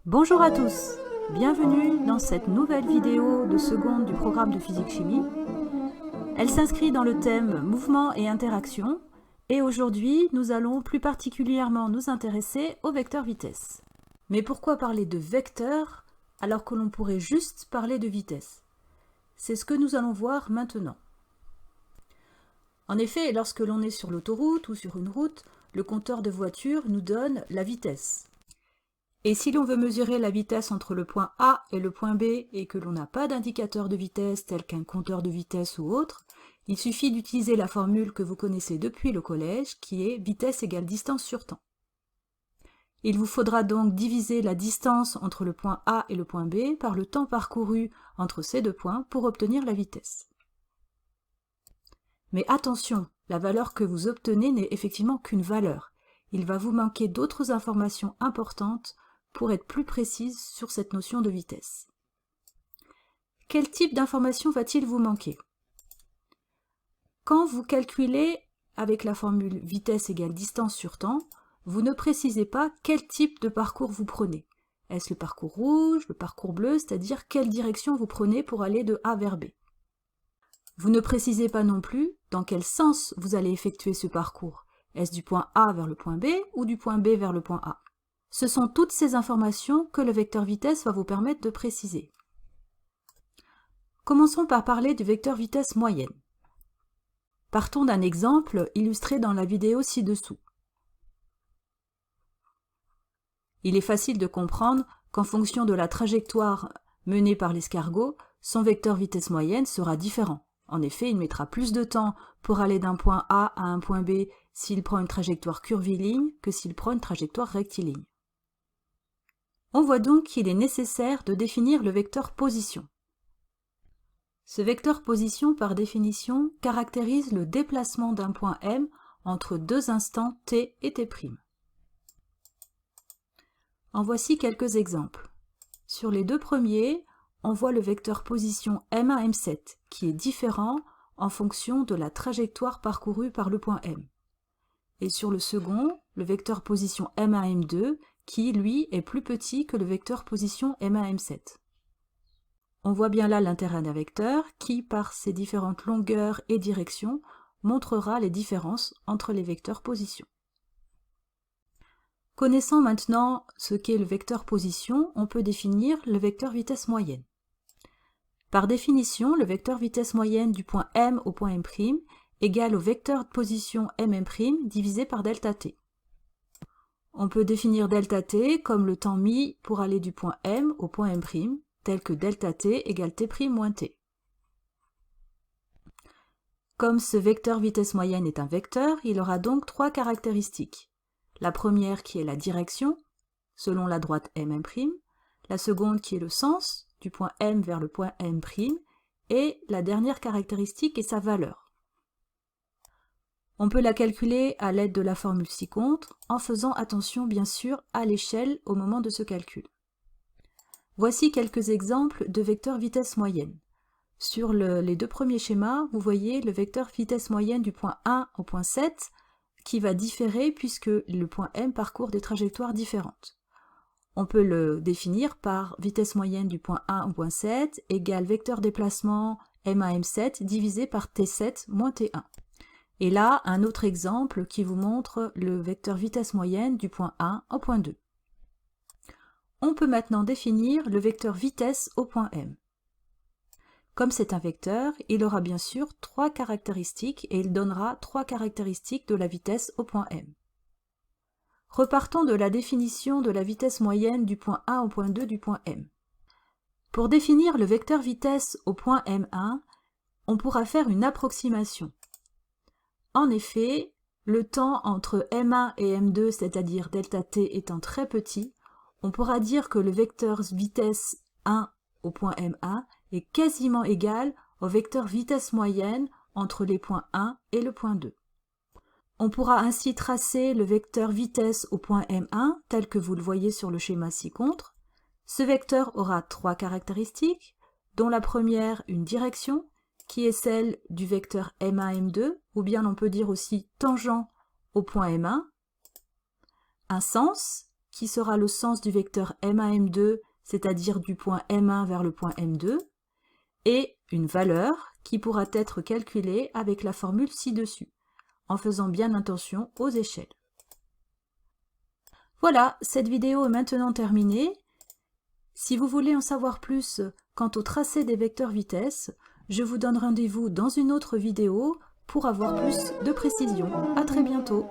Bonjour à tous, bienvenue dans cette nouvelle vidéo de seconde du programme de physique-chimie. Elle s'inscrit dans le thème mouvement et interaction et aujourd'hui nous allons plus particulièrement nous intéresser au vecteur vitesse. Mais pourquoi parler de vecteur alors que l'on pourrait juste parler de vitesse? C'est ce que nous allons voir maintenant. En effet, lorsque l'on est sur l'autoroute ou sur une route, le compteur de voiture nous donne la vitesse. Et si l'on veut mesurer la vitesse entre le point A et le point B et que l'on n'a pas d'indicateur de vitesse tel qu'un compteur de vitesse ou autre, il suffit d'utiliser la formule que vous connaissez depuis le collège qui est vitesse égale distance sur temps. Il vous faudra donc diviser la distance entre le point A et le point B par le temps parcouru entre ces deux points pour obtenir la vitesse. Mais attention, la valeur que vous obtenez n'est effectivement qu'une valeur. Il va vous manquer d'autres informations importantes pour être plus précise sur cette notion de vitesse. Quel type d'information va-t-il vous manquer? Quand vous calculez avec la formule vitesse égale distance sur temps, vous ne précisez pas quel type de parcours vous prenez. Est-ce le parcours rouge, le parcours bleu, c'est-à-dire quelle direction vous prenez pour aller de A vers B? Vous ne précisez pas non plus dans quel sens vous allez effectuer ce parcours. Est-ce du point A vers le point B ou du point B vers le point A? Ce sont toutes ces informations que le vecteur vitesse va vous permettre de préciser. Commençons par parler du vecteur vitesse moyenne. Partons d'un exemple illustré dans la vidéo ci-dessous. Il est facile de comprendre qu'en fonction de la trajectoire menée par l'escargot, son vecteur vitesse moyenne sera différent. En effet, il mettra plus de temps pour aller d'un point A à un point B s'il prend une trajectoire curviligne que s'il prend une trajectoire rectiligne. On voit donc qu'il est nécessaire de définir le vecteur position. Ce vecteur position, par définition, caractérise le déplacement d'un point M entre deux instants t et t'. En voici quelques exemples. Sur les deux premiers, on voit le vecteur position M1, M7, qui est différent en fonction de la trajectoire parcourue par le point M. Et sur le second, le vecteur position M1, M2, qui, lui, est plus petit que le vecteur position M1, M7. On voit bien là l'intérêt d'un vecteur qui, par ses différentes longueurs et directions, montrera les différences entre les vecteurs position. Connaissant maintenant ce qu'est le vecteur position, on peut définir le vecteur vitesse moyenne. Par définition, le vecteur vitesse moyenne du point M au point M' égale au vecteur de position MM' divisé par delta t. On peut définir delta t comme le temps mis pour aller du point M au point M', tel que delta t égale t' moins t. Comme ce vecteur vitesse moyenne est un vecteur, il aura donc trois caractéristiques. La première qui est la direction, selon la droite MM', la seconde qui est le sens, du point M vers le point M', et la dernière caractéristique est sa valeur. On peut la calculer à l'aide de la formule ci-contre, en faisant attention bien sûr à l'échelle au moment de ce calcul. Voici quelques exemples de vecteurs vitesse moyenne. Sur les deux premiers schémas, vous voyez le vecteur vitesse moyenne du point 1 au point 7, qui va différer puisque le point M parcourt des trajectoires différentes. On peut le définir par vitesse moyenne du point 1 au point 7 égale vecteur déplacement M1, M7 divisé par T7 moins T1. Et là, un autre exemple qui vous montre le vecteur vitesse moyenne du point 1 au point 2. On peut maintenant définir le vecteur vitesse au point M. Comme c'est un vecteur, il aura bien sûr trois caractéristiques et il donnera trois caractéristiques de la vitesse au point M. Repartons de la définition de la vitesse moyenne du point 1 au point 2 du point M. Pour définir le vecteur vitesse au point M1, on pourra faire une approximation. En effet, le temps entre M1 et M2, c'est-à-dire delta t, étant très petit, on pourra dire que le vecteur vitesse 1 au point M1 est quasiment égal au vecteur vitesse moyenne entre les points 1 et le point 2. On pourra ainsi tracer le vecteur vitesse au point M1 tel que vous le voyez sur le schéma ci-contre. Ce vecteur aura trois caractéristiques, dont la première une direction, qui est celle du vecteur M1, M2, ou bien on peut dire aussi tangent au point M1, un sens, qui sera le sens du vecteur M1, M2, c'est-à-dire du point M1 vers le point M2, et une valeur qui pourra être calculée avec la formule ci-dessus, en faisant bien attention aux échelles. Voilà, cette vidéo est maintenant terminée. Si vous voulez en savoir plus quant au tracé des vecteurs vitesse, je vous donne rendez-vous dans une autre vidéo pour avoir plus de précision. À très bientôt.